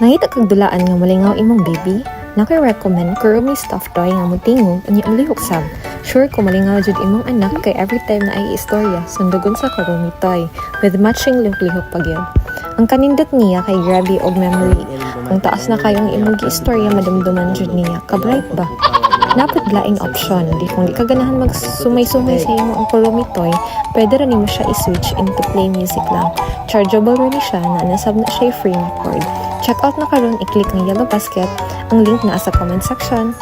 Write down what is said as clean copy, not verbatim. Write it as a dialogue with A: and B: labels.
A: Nangita kag dulaan nga malingaw imong baby? Naki-recommend Kurumi stuffed toy nga mutingog unya ulihok sab. Sure ko malingaw jud imong anak kay every time na ay istorya sundugon sa Kurumi toy with matching lihok pa gyud. Ang kanindot niya kay grabe og memory. Kung taas na kayong imong istorya madumduman jud niya, ka-bright ba? Napod laing option, kung di ka ganahan magsumay-sumay sa imo ang Kurumi toy, pwede rin mo siya i-switch into play music lang. Chargeable rin siya na nasab na siya free na cord. Check out na karon, i-click ng yellow basket. Ang link na sa comment section.